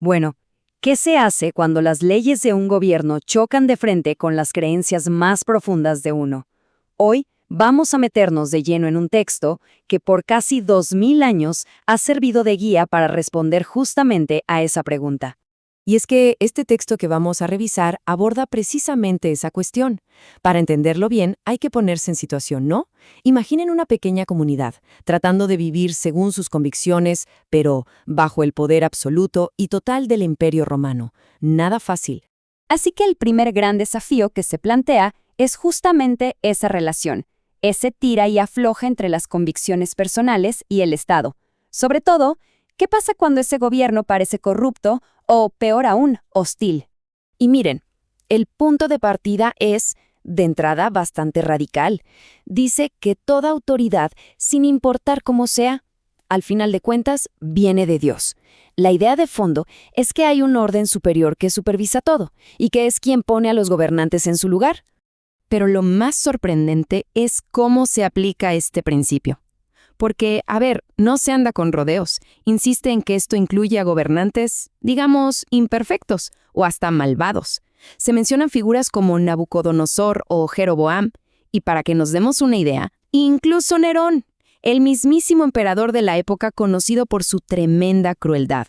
Bueno, ¿qué se hace cuando las leyes de un gobierno chocan de frente con las creencias más profundas de uno? Hoy vamos a meternos de lleno en un texto que por casi 2000 años ha servido de guía para responder justamente a esa pregunta. Y es que este texto que vamos a revisar aborda precisamente esa cuestión. Para entenderlo bien, hay que ponerse en situación, ¿no? Imaginen una pequeña comunidad, tratando de vivir según sus convicciones, pero bajo el poder absoluto y total del Imperio Romano. Nada fácil. Así que el primer gran desafío que se plantea es justamente esa relación, ese tira y afloja entre las convicciones personales y el Estado. Sobre todo, ¿qué pasa cuando ese gobierno parece corrupto o, peor aún, hostil? Y miren, el punto de partida es, de entrada, bastante radical. Dice que toda autoridad, sin importar cómo sea, al final de cuentas, viene de Dios. La idea de fondo es que hay un orden superior que supervisa todo y que es quien pone a los gobernantes en su lugar. Pero lo más sorprendente es cómo se aplica este principio. Porque, a ver, no se anda con rodeos. Insiste en que esto incluye a gobernantes, digamos, imperfectos o hasta malvados. Se mencionan figuras como Nabucodonosor o Jeroboam, y para que nos demos una idea, incluso Nerón, el mismísimo emperador de la época conocido por su tremenda crueldad.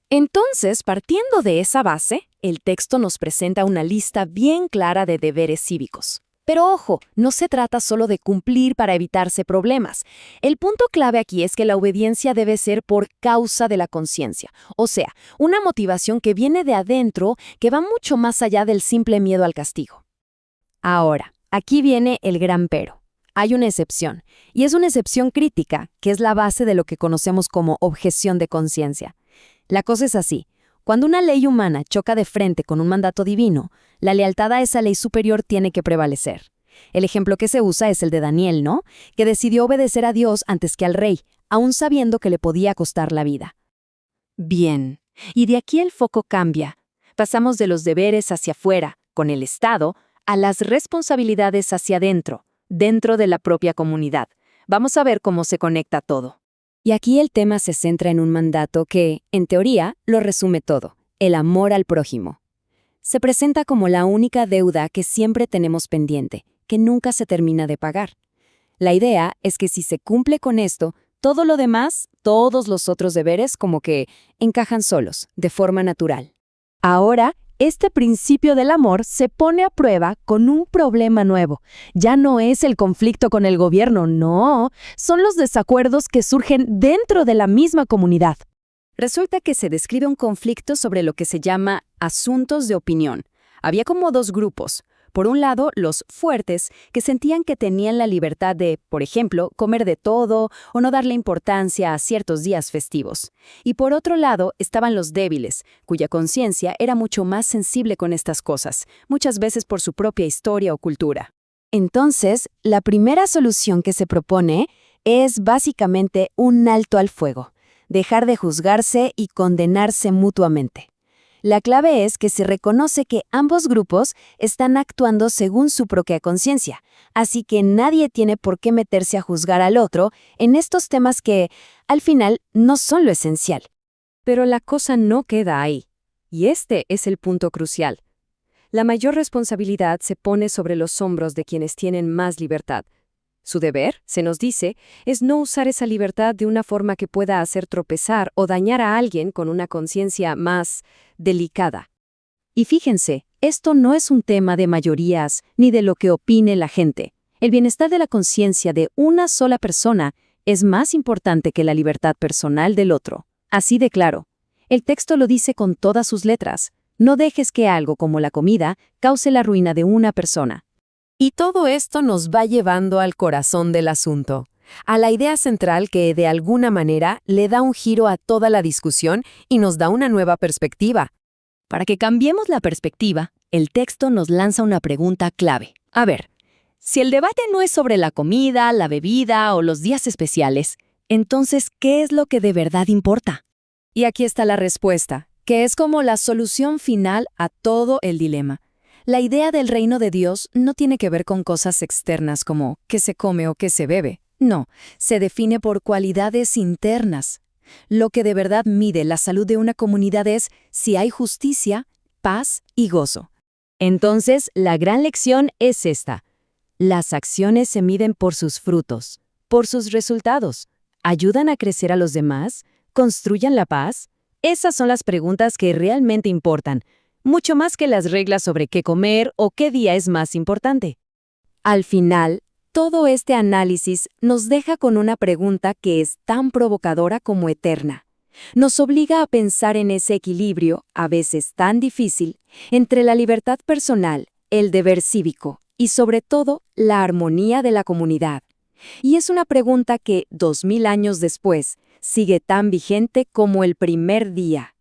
Entonces, partiendo de esa base, el texto nos presenta una lista bien clara de deberes cívicos. Pero ojo, no se trata solo de cumplir para evitarse problemas. El punto clave aquí es que la obediencia debe ser por causa de la conciencia, o sea, una motivación que viene de adentro que va mucho más allá del simple miedo al castigo. Ahora, aquí viene el gran pero. Hay una excepción, y es una excepción crítica, que es la base de lo que conocemos como objeción de conciencia. La cosa es así. Cuando una ley humana choca de frente con un mandato divino, la lealtad a esa ley superior tiene que prevalecer. El ejemplo que se usa es el de Daniel, ¿no? Que decidió obedecer a Dios antes que al rey, aun sabiendo que le podía costar la vida. Bien, y de aquí el foco cambia. Pasamos de los deberes hacia afuera, con el Estado, a las responsabilidades hacia adentro, dentro de la propia comunidad. Vamos a ver cómo se conecta todo. Y aquí el tema se centra en un mandato que, en teoría, lo resume todo: el amor al prójimo. Se presenta como la única deuda que siempre tenemos pendiente, que nunca se termina de pagar. La idea es que si se cumple con esto, todo lo demás, todos los otros deberes, como que encajan solos, de forma natural. Ahora, este principio del amor se pone a prueba con un problema nuevo. Ya no es el conflicto con el gobierno, no, son los desacuerdos que surgen dentro de la misma comunidad. Resulta que se describe un conflicto sobre lo que se llama asuntos de opinión. Había como dos grupos. Por un lado, los fuertes, que sentían que tenían la libertad de, por ejemplo, comer de todo o no darle importancia a ciertos días festivos. Y por otro lado, estaban los débiles, cuya conciencia era mucho más sensible con estas cosas, muchas veces por su propia historia o cultura. Entonces, la primera solución que se propone es básicamente un alto al fuego, dejar de juzgarse y condenarse mutuamente. La clave es que se reconoce que ambos grupos están actuando según su propia conciencia, así que nadie tiene por qué meterse a juzgar al otro en estos temas que, al final, no son lo esencial. Pero la cosa no queda ahí. Y este es el punto crucial. La mayor responsabilidad se pone sobre los hombros de quienes tienen más libertad. Su deber, se nos dice, es no usar esa libertad de una forma que pueda hacer tropezar o dañar a alguien con una conciencia más delicada. Y fíjense, esto no es un tema de mayorías ni de lo que opine la gente. El bienestar de la conciencia de una sola persona es más importante que la libertad personal del otro. Así de claro. El texto lo dice con todas sus letras. No dejes que algo como la comida cause la ruina de una persona. Y todo esto nos va llevando al corazón del asunto, a la idea central que de alguna manera le da un giro a toda la discusión y nos da una nueva perspectiva. Para que cambiemos la perspectiva, el texto nos lanza una pregunta clave. A ver, si el debate no es sobre la comida, la bebida o los días especiales, entonces, ¿qué es lo que de verdad importa? Y aquí está la respuesta, que es como la solución final a todo el dilema. La idea del reino de Dios no tiene que ver con cosas externas como qué se come o qué se bebe. No, se define por cualidades internas. Lo que de verdad mide la salud de una comunidad es si hay justicia, paz y gozo. Entonces, la gran lección es esta. Las acciones se miden por sus frutos, por sus resultados. ¿Ayudan a crecer a los demás? ¿Construyen la paz? Esas son las preguntas que realmente importan, mucho más que las reglas sobre qué comer o qué día es más importante. Al final, todo este análisis nos deja con una pregunta que es tan provocadora como eterna. Nos obliga a pensar en ese equilibrio, a veces tan difícil, entre la libertad personal, el deber cívico y, sobre todo, la armonía de la comunidad. Y es una pregunta que, 2000 años después, sigue tan vigente como el primer día.